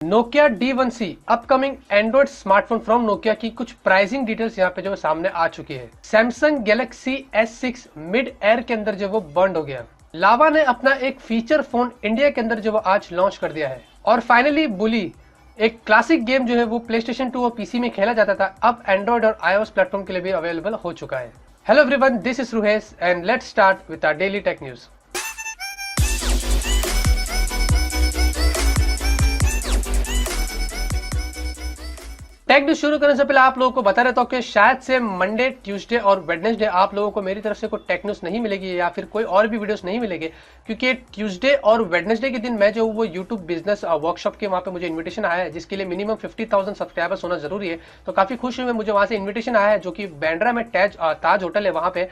Nokia D1C upcoming Android smartphone from Nokia की कुछ pricing details यहाँ पे जो सामने आ चुकी है। Samsung Galaxy S6 mid air के अंदर जो वो बर्न हो गया। लावा ने अपना एक फीचर फोन इंडिया के अंदर जो वो आज लॉन्च कर दिया है। और फाइनली बुली एक क्लासिक गेम जो है वो प्लेस्टेशन 2 और पीसी में खेला जाता था, अब एंड्रॉइड और iOS प्लेटफॉर्म के लिए भी अवेलेबल हो चुका है। Hello everyone, this is Ruhesh and let's start with our daily tech news. Tech news शुरू करने से पहले आप लोगों को बता रहता हूँ कि शायद से मंडे, ट्यूसडे और वेडनेसडे आप लोगों को मेरी तरफ से कोई टेक न्यूज नहीं मिलेगी या फिर कोई और भी वीडियोस नहीं मिलेंगे, क्योंकि ट्यूसडे और वेडनेसडे के दिन मैं जो वो यूट्यूब बिजनेस वर्कशॉप के वहाँ पे मुझे इन्विटेशन आया है, जिसके लिए मिनिमम 50,000 सब्सक्राइबर्स होना जरूरी है। तो काफी खुश हुए, मुझे वहाँ से इन्विटेशन आया है, जो कि बैंड्रा में ताज होटल है, वहाँ पे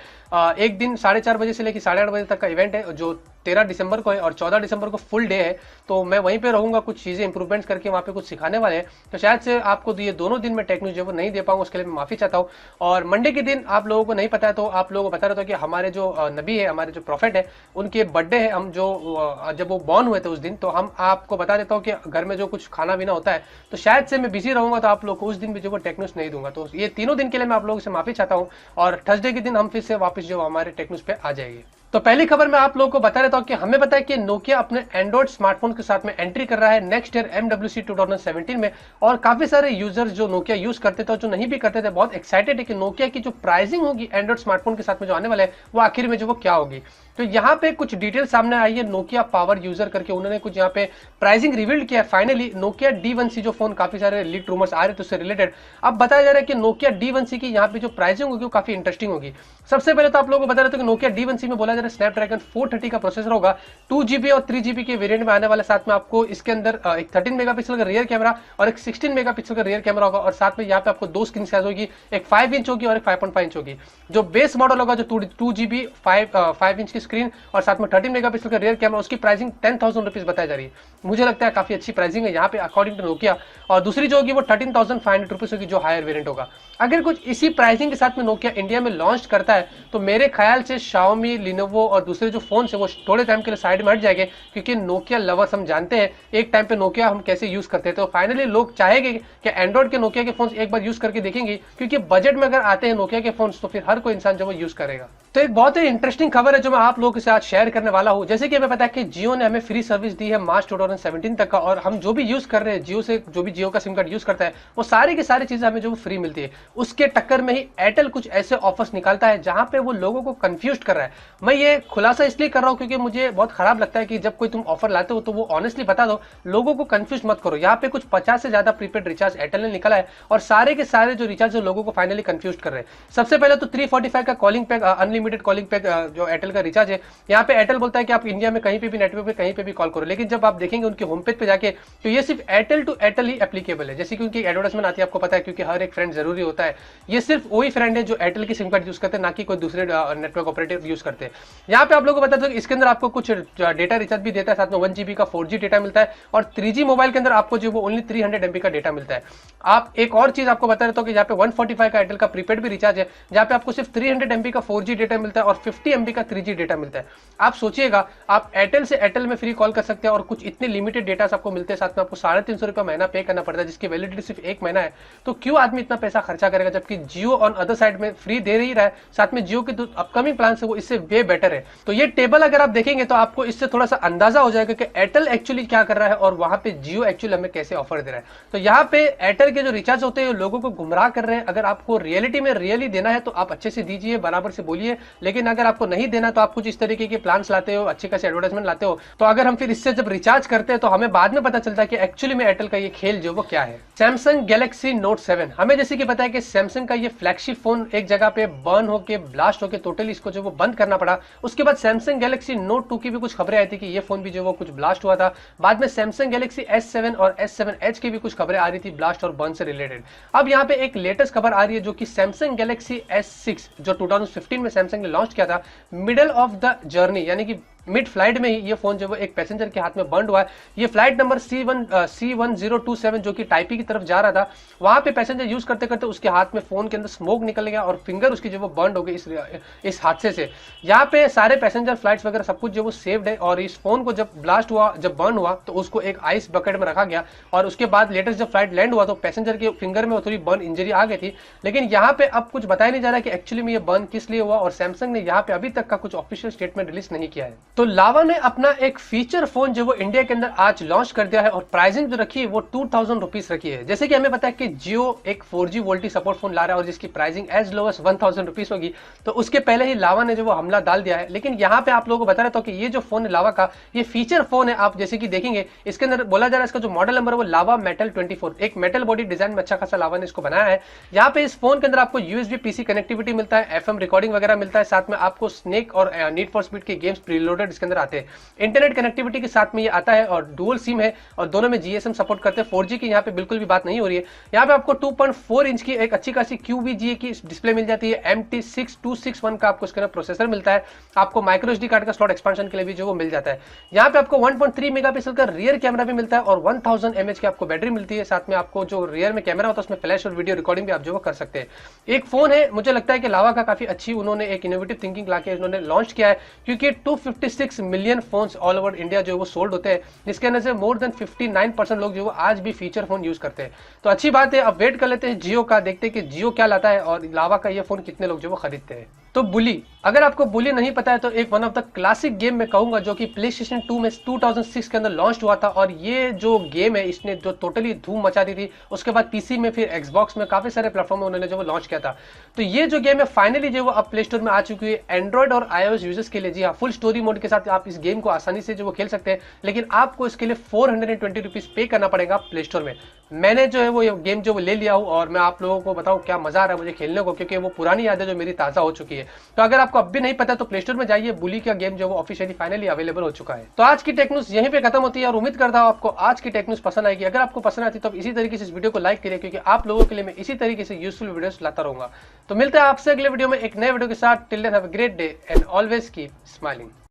एक दिन 4:30 बजे से लेकर 8:30 बजे तक का इवेंट है, जो 13 दिसंबर को है और 14 दिसंबर को फुल डे है। तो मैं वहीं पे रहूंगा, कुछ चीजें इंप्रूवमेंट्स करके वहाँ पे कुछ सिखाने वाले हैं। तो शायद से आपको ये दोनों दिन में टेक न्यूज जो वो नहीं दे पाऊंगा, उसके लिए मैं माफी चाहता हूँ। और मंडे के दिन आप लोगों को नहीं पता है तो आप लोगों को बता रहा था कि हमारे जो नबी है, हमारे जो प्रॉफिट है, उनके बर्थडे है। हम जो जब वो बॉर्न हुए थे उस दिन, तो हम आपको बता देता हूँ कि घर में जो कुछ खाना पीना होता है, तो शायद से मैं बिजी रहूंगा, तो आप लोग को उस दिन भी जो वो टेक न्यूज नहीं दूंगा। तो ये तीनों दिन के लिए मैं आप लोगों से माफी चाहता हूँ। और थर्सडे के दिन हम फिर से वापस जो हमारे टेक न्यूज पे आ जाएगी। तो पहली खबर मैं आप लोगों को बता देता हूं कि हमें पता है कि नोकिया अपने एंड्रॉइड स्मार्टफोन के साथ में एंट्री कर रहा है नेक्स्ट ईयर MWC 2017 में। और काफी सारे यूजर्स जो नोकिया यूज करते थे और जो नहीं भी करते थे, बहुत एक्साइटेड है कि नोकिया की जो प्राइसिंग होगी एंड्रॉइड स्मार्टफोन के साथ में जो आने वाला है, वो आखिर में जो वो क्या होगी। तो यहाँ पे कुछ डिटेल सामने आई है, नोकिया पावर यूजर करके उन्होंने कुछ यहाँ पे प्राइसिंग रिवील किया है। फाइनली नोकिया D1C जो फोन, काफी सारे लीक रूमर्स आ रहे थे उससे रिलेटेड, अब बताया जा रहा है कि नोकिया D1C की यहाँ पे जो प्राइसिंग होगी वो काफी इंटरेस्टिंग होगी। सबसे पहले तो आप लोगों को बता रहे थे कि नोकिया D1C में बोला जा रहा है स्नैपड्रैगन 430 का प्रोसेसर होगा, 2GB और 3GB के वेरिएंट में आने वाला। साथ में आपको इसके अंदर एक 13 मेगापिक्सल का रियर कैमरा और एक 16 मेगापिक्सल का रियर कैमरा होगा। और साथ में यहाँ पे आपको दो स्क्रीन साइज होगी, एक 5 इंच होगी और एक 5.5 इंच होगी। जो बेस मॉडल होगा, जो 2GB 5 इंच की स्क्रीन और साथ में 13 मेगापिक्सल का रियर कैमरा, उसकी प्राइसिंग 10,000 रुपीज बताई जा रही है। मुझे लगता है काफी अच्छी प्राइसिंग है यहाँ पे अकॉर्डिंग टू नोकिया। और दूसरी जो होगी वो 13,500 रुपीज होगी, जो हायर वेरिएंट होगा। अगर कुछ इसी प्राइसिंग के साथ में नोकिया इंडिया में लॉन्च करता है, तो मेरे ख्याल से शाओमी, लिनोवो और दूसरे जो फोन है वो थोड़े टाइम के लिए साइड में हट जाएंगे, क्योंकि नोकिया लवर्स हम जानते हैं एक टाइम पे नोकिया हम कैसे यूज करते थे। तो फाइनली लोग चाहेंगे कि एंड्रॉइड के नोकिया के फोन एक बार यूज करके देखेंगे, क्योंकि बजट में अगर आते हैं नोकिया के फोन, तो फिर हर कोई इंसान जो वो यूज करेगा। तो एक बहुत ही इंटरेस्टिंग खबर है जो मैं आप लोगों के साथ शेयर करने वाला हूं। जैसे कि हमें पता है कि जियो ने हमें फ्री सर्विस दी है मार्च 2017 तक का, और हम जो भी यूज कर रहे हैं जियो से, जो भी जियो का सिम कार्ड यूज करता है, वो सारी की सारी चीजें हमें जो फ्री मिलती है। उसके टक्कर में ही एयरटेल कुछ ऐसे ऑफर्स निकालता है जहां पे वो लोगों को कंफ्यूज कर रहा है। मैं ये खुलासा इसलिए कर रहा हूं क्योंकि मुझे बहुत खराब लगता है कि जब कोई तुम ऑफर लाते हो तो वो ऑनेस्टली बता दो, लोगों को कंफ्यूज मत करो। यहाँ पे कुछ 50 से ज्यादा प्रीपेड रिचार्ज एयरटेल ने निकाला है, और सारे के सारे जो रिचार्ज लोगों को फाइनली कंफ्यूज कर रहे हैं। सबसे पहले तो 345 का calling pack, unlimited calling pack जो एयरटेल का रिचार्ज है। यहाँ पे एयरटेल बोलता है कि आप इंडिया में कहीं पे भी नेटवर्क पे कहीं पे भी कॉल करो, लेकिन जब आप देखेंगे उनके होम पेज पे जाके, तो ये सिर्फ एयरटेल टू एयरटेल ही एप्लीकेबल है। जैसे कि उनकी एडवर्टाइजमेंट आती है, आपको पता है, क्योंकि हर एक फ्रेंड जरूरी होता है। ये सिर्फ वही फ्रेंड है जो एयरटेल की सिम कार्ड यूज करते हैं, ना कि कोई दूसरे नेटवर्क ऑपरेटर यूज करते हैं। यहाँ पे आप लोगों को बता दो, इसके अंदर आपको कुछ डेटा रिचार्ज भी देता है, साथ में 1GB का 4G डेटा मिलता है, और 3G मोबाइल के अंदर आपको जो वो ओनली 300 MB का डेटा मिलता है। आप एक और चीज आपको बता देता हूँ कि यहाँ पे 145 का एयरटेल का प्रीपेड भी रिचार्ज है, जहाँ पे आपको सिर्फ 300 MB का 4G डेटा मिलता है और 50 MB का 3G डेटा मिलता है। आप सोचिएगा, आप एयरटेल से एयरटेल में फ्री कॉल कर सकते हैं और कुछ इतने लिमिटेड डेटा आपको मिलते हैं, साथ में आपको 350 रुपये महीना पे करना पड़ता है, जिसकी वैलिडिटी सिर्फ 1 महीना है। तो क्यों आदमी इतना पैसा खर्चा करेगा, जबकि जियो ऑन अदर साइड में फ्री दे रही रहा है। साथ में जियो के जो अपकमिंग प्लान है वो इससे वे बेटर है। तो ये टेबल अगर आप देखेंगे तो आपको इससे थोड़ा सा अंदाजा हो जाएगा कि एयरटेल एक्चुअली क्या कर रहा है और वहां पे जियो एक्चुअली हमें कैसे ऑफर दे रहा है। तो यहाँ पे एयरटेल के जो रिचार्ज होते हैं लोगों को गुमराह कर रहे हैं। अगर आपको रियलिटी में रियली देना है तो आप अच्छे से दीजिए, बराबर से बोलिए, लेकिन अगर आपको नहीं देना तो आप कुछ इस तरीके के प्लान लाते हो, अच्छे खासे एडवर्टाइजमेंट लाते हो। तो अगर हम फिर इससे जब रिचार्ज करते हैं तो हमें बाद में पता चलता है कि एक्चुअली में एयरटेल का ये खेल जो वो क्या है। सैमसंग गैलेक्सी नोट 7, हमें जैसे कि पता है कि सैमसंग का ये फ्लैगशिप फोन एक जगह पे बर्न होके, ब्लास्ट होके टोटली इसको जो वो बंद करना पड़ा। उसके बाद सैमसंग गैलेक्सी नोट 2 की भी कुछ खबरें आई थी कि ये फोन भी जो वो कुछ ब्लास्ट हुआ था। बाद में सैमसंग गैलेक्सी S7 और S7 Edge की भी कुछ खबरें आ रही थी ब्लास्ट और बर्न से रिलेटेड। अब यहाँ पे एक लेटेस्ट खबर आ रही है जो कि सैमसंग गैलेक्सी S6 जो 2015 में सैमसंग ने लॉन्च किया था, मिडल ऑफ द जर्नी, यानी कि मिड फ्लाइट में ही ये फोन जो है एक पैसेंजर के हाथ में बर्न हुआ है। ये फ्लाइट नंबर C1027 जो कि टाइपी की तरफ जा रहा था, वहां पे पैसेंजर यूज करते करते उसके हाथ में फोन के अंदर स्मोक निकल गया और फिंगर उसकी जो वो बर्न हो गई इस हादसे से। यहाँ पे सारे पैसेंजर फ्लाइट्स वगैरह सब कुछ जो वो सेव्ड है। और इस फोन को जब ब्लास्ट हुआ, जब बर्न हुआ, तो उसको एक आइस बकेट में रखा गया और उसके बाद लेटेस्ट जब फ्लाइट लैंड हुआ तो पैसेंजर के फिंगर में थोड़ी बर्न इंजरी आ गई थी। लेकिन यहाँ पे अब कुछ बताया नहीं जा रहा कि एक्चुअली में ये बर्न किस लिए हुआ, और सैमसंग ने यहाँ पे अभी तक का कुछ ऑफिशियल स्टेटमेंट रिलीज नहीं किया है। तो लावा ने अपना एक फीचर फोन जो वो इंडिया के अंदर आज लॉन्च कर दिया है और प्राइसिंग जो रखी है वो 2000 रुपीज रखी है। जैसे कि हमें पता है कि जियो एक 4G वोल्टी सपोर्ट फोन ला रहा है और जिसकी pricing as low as 1000 rupees होगी, तो उसके पहले ही लावा ने जो वो हमला डाल दिया है। लेकिन यहाँ पे आप लोगों को बता रहा था कि ये जो फोन है लावा का, ये फीचर फोन है। आप जैसे कि देखेंगे इसके अंदर बोला जा रहा है इसका जो मॉडल नंबर है वो लावा मेटल 24, एक मेटल बॉडी डिजाइन में अच्छा खासा लावा ने इसको बनाया है। यहाँ पे इस फोन के अंदर आपको USB PC कनेक्टिविटी मिलता है, FM रिकॉर्डिंग वगैरह मिलता है, साथ में आपको स्नेक और नीड फॉर स्पीड के गेम्स प्रीलोडेड इसके अंदर आते हैं। इंटरनेट कनेक्टिविटी के साथ में ये आता है और डुअल सिम है और दोनों में GSM सपोर्ट करते हैं। 4G की यहाँ पे बिल्कुल भी बात नहीं हो रही है। यहाँ पे आपको 2.4 इंच की एक अच्छी खासी QVGA की डिस्प्ले मिल जाती है। MT6261 का आपको इसके अंदर प्रोसेसर मिलता है। आपको माइक्रो SD कार्ड का स्लॉट एक्सपेंशन के लिए भी जो वो मिल जाता है। यहाँ पे आपको 1.3 मेगापिक्सल का रियर कैमरा भी मिलता है और 1000 mAh की आपको बैटरी मिलती है। साथ में आपको जो रियर में कैमरा होता है उसमें फ्लैश और वीडियो रिकॉर्डिंग भी आप जो वो कर सकते हैं। एक फोन है, मुझे लगता है कि लावा का काफी अच्छी उन्होंने एक इनोवेटिव थिंकिंग लाके उन्होंने लॉन्च किया है, क्योंकि 256 million phones all over India जो वो सोल्ड होते हैं, जिसके अंदर से मोर देन 59% लोग जो वो आज भी फीचर फोन यूज करते हैं। तो अच्छी बात है। अब वेट कर लेते हैं जियो का, देखते हैं कि जियो क्या लाता है और लावा का ये फोन कितने लोग जो वो खरीदते हैं। तो बुली, अगर आपको बुली नहीं पता है तो एक one of the classic game में कहूंगा जो कि PlayStation 2 में 2006 के अंदर लॉन्च हुआ था। और ये जो गेम है इसने जो टोटली धूम मचा दी थी। उसके बाद PC में, फिर Xbox में, काफी सारे प्लेटफॉर्म में उन्होंने जो वो लॉन्च किया था। तो ये जो गेम है फाइनली जो वो अब प्ले स्टोर में आ चुकी है एंड्रॉइड और iOS यूजर्स के लिए। जी हाँ, फुल स्टोरी मोड के साथ आप इस गेम को आसानी से जो वो खेल सकते हैं, लेकिन आपको इसके लिए 420 रुपीज पे करना पड़ेगा प्ले स्टोर में। मैंने जो है वो ये गेम जो वो ले लिया हूँ और मैं आप लोगों को बताऊँ क्या मजा आ रहा है मुझे खेलने को, क्योंकि वो पुरानी यादें जो मेरी ताजा हो चुकी है। तो अगर आपको अब भी नहीं पता तो प्ले स्टोर में जाइए, बुली का गेम जो वो ऑफिशियली फाइनली अवेलेबल हो चुका है। तो आज की टेक न्यूज यहीं पे खत्म होती है और उम्मीद करता हूं आपको आज की टेक न्यूज पसंद आएगी। अगर आपको पसंद आती तो इसी तरीके से इस वीडियो को लाइक करिए, क्योंकि आप लोगों के लिए मैं इसी तरीके से यूजफुल वीडियोस लाता रहूंगा। तो मिलते हैं आपसे अगले वीडियो में एक नए वीडियो के साथ। Till then have a great day and always keep smiling.